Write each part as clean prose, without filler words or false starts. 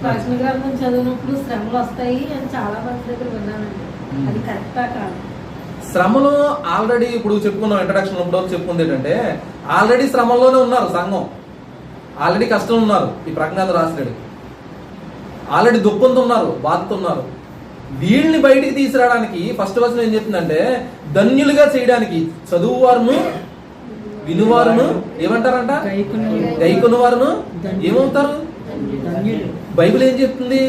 రాసిన గ్రంథం చదివినప్పుడు శ్రమలు వస్తాయి అని చాలా మంది దగ్గర విన్నానండి. అది కరెక్టా కాదు? శ్రమలు ఆల్రెడీ ఇప్పుడు చెప్పుకున్నాం, ఇంట్రడక్షన్ ఇప్పుడు చెప్పుకుంది ఏంటంటే ఆల్రెడీ శ్రమంలోనే ఉన్నారు సంఘం, ఆల్రెడీ కష్టం ఉన్నారు. ఈ ప్రజ్ఞాత రాసినాడు ఆల్రెడీ దుఃఖంతో ఉన్నారు, బాధతో ఉన్నారు. వీళ్ళని బయటికి తీసుకురావడానికి ఫస్ట్ వచనం ఏం చెప్తుందంటే ధన్యులుగా చేయడానికి చదువువారును వినువారును ఏమంటారంట, గైకొను వారును ఏమవుతారు. బైబిల్ ఏం చెప్తుంది?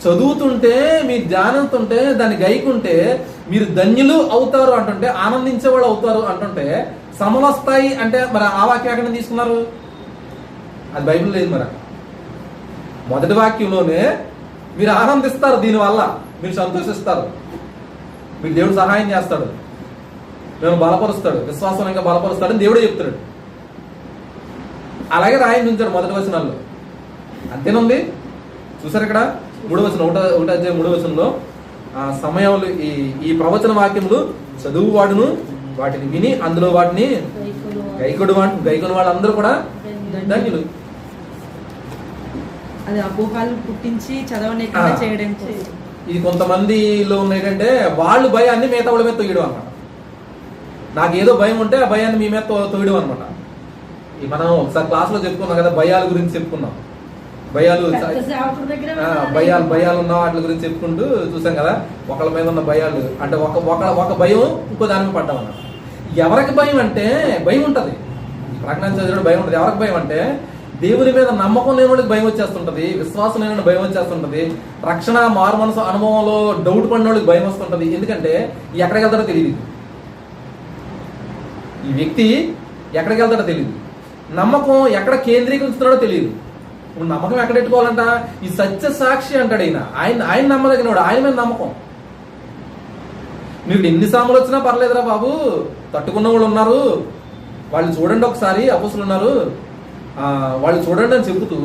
చదువుతుంటే మీరు ధ్యానంతుంటే దాన్ని గైకుంటే మీరు ధన్యులు అవుతారు అంటుంటే, ఆనందించేవాళ్ళు అవుతారు అంటుంటే, శ్రమలు వస్తాయి అంటే మరి ఆ వాక్యం ఎక్కడ తీసుకున్నారు? అది బైబిల్ లేదు. మరి మొదటి వాక్యంలోనే మీరు ఆనందిస్తారు, దీనివల్ల మీరు సంతోషిస్తారు, మీకు దేవుడు సహాయం చేస్తాడు, మేము బలపరుస్తాడు, విశ్వాసం ఇంకా బలపరుస్తాడని దేవుడే చెప్తాడు. అలాగే రాయని ఉంచాడు మొదటి వచనాల్లో. అంతేనుంది. చూసారు ఇక్కడ 3వ వచనం, 1వ అధ్యాయం 3వ వచనంలో ఆ సమయంలో ఈ ప్రవచన వాక్యములు చదువు వాడును వాటిని విని అందులో వాటిని గైకొను వాళ్ళందరూ కూడా ధన్యులు. అది అపోహాలు పుట్టించి చదవలేకుండా చేయడం. ఇది కొంతమందిలో ఏంటంటే వాళ్ళు భయాన్ని మిగతా వాళ్ళ మీద తొయ్యడం అనమాట. నాకు ఏదో భయం ఉంటే ఆ భయాన్ని మీ మీద తొయ్యడం అనమాట. మనం ఒకసారి క్లాస్ లో చెప్పుకున్నాం కదా, భయాల గురించి చెప్పుకున్నాం. భయాలు ఉన్న వాటి గురించి చెప్పుకుంటూ చూసాం కదా. ఒకళ్ళ మీద ఉన్న భయాలు అంటే ఒక భయం ఇంకో దాని మీద పడ్డాం అన్నమాట. ఎవరికి భయం అంటే భయం ఉంటది, ప్రజ్ఞాన చదివిన భయం ఉంటుంది. ఎవరికి భయం అంటే దేవుని మీద నమ్మకం లేని వాళ్ళకి భయం వచ్చేస్తుంటది, విశ్వాసం లేని భయం వచ్చేస్తుంటది, రక్షణ మారు మనసు అనుభవంలో డౌట్ పడిన వాళ్ళకి భయం వస్తుంటది. ఎందుకంటే ఎక్కడికి వెళ్తాడో తెలియదు, ఈ వ్యక్తి ఎక్కడికి వెళ్తాడో తెలియదు, నమ్మకం ఎక్కడ కేంద్రీకరిస్తున్నాడో తెలియదు. ఇప్పుడు నమ్మకం ఎక్కడ పెట్టుకోవాలంట? ఈ సత్య సాక్షి అంటాడు ఆయన నమ్మదగినవాడు, ఆయన మీద నమ్మకం. మీకు ఎన్ని సాములు వచ్చినా పర్లేదురా బాబు, తట్టుకున్న వాళ్ళు ఉన్నారు, వాళ్ళు చూడండి ఒకసారి, అపోస్తులు ఉన్నారు, వాళ్ళు చూడండి అని చెబుతూ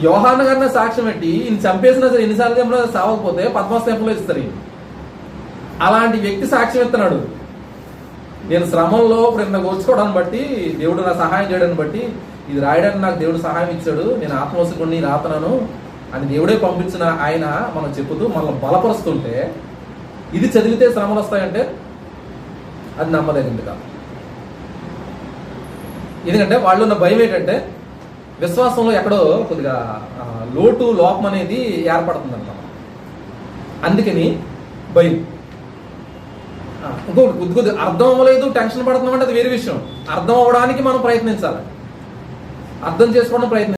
యోహాను గారిని సాక్ష్యం పెట్టి ఈయన చంపేసినా సరే ఎన్నిసార్లు చెప్పినా సావకపోతే పద్మస్తెంపంలో ఇస్తారు. అలాంటి వ్యక్తి సాక్ష్యం ఇస్తున్నాడు. నేను శ్రమంలో ఇప్పుడు ఇంత కూర్చుకోవడాన్ని బట్టి, దేవుడు నా సహాయం చేయడాన్ని బట్టి, ఇది రాయడానికి నాకు దేవుడు సహాయం ఇచ్చాడు, నేను ఆత్మవశకుడిని రాతనను అని దేవుడే పంపించిన ఆయన మనం చెప్పుతూ మనల్ని బలపరుస్తుంటే, ఇది చదివితే శ్రమలు వస్తాయంటే అది నమ్మదగింది కాదు. ఎందుకంటే వాళ్ళు ఉన్న భయం ఏంటంటే విశ్వాసంలో ఎక్కడో కొద్దిగా లోపం అనేది ఏర్పడుతుంది అంట. అందుకని భయం. ఇంకొకటి కొద్ది అర్థం అవ్వలేదు, టెన్షన్ పడుతున్నామంటే అది వేరే విషయం. అర్థం అవ్వడానికి మనం ప్రయత్నించాలి, అర్థం చేసుకోవడం ప్రయత్నించాలి.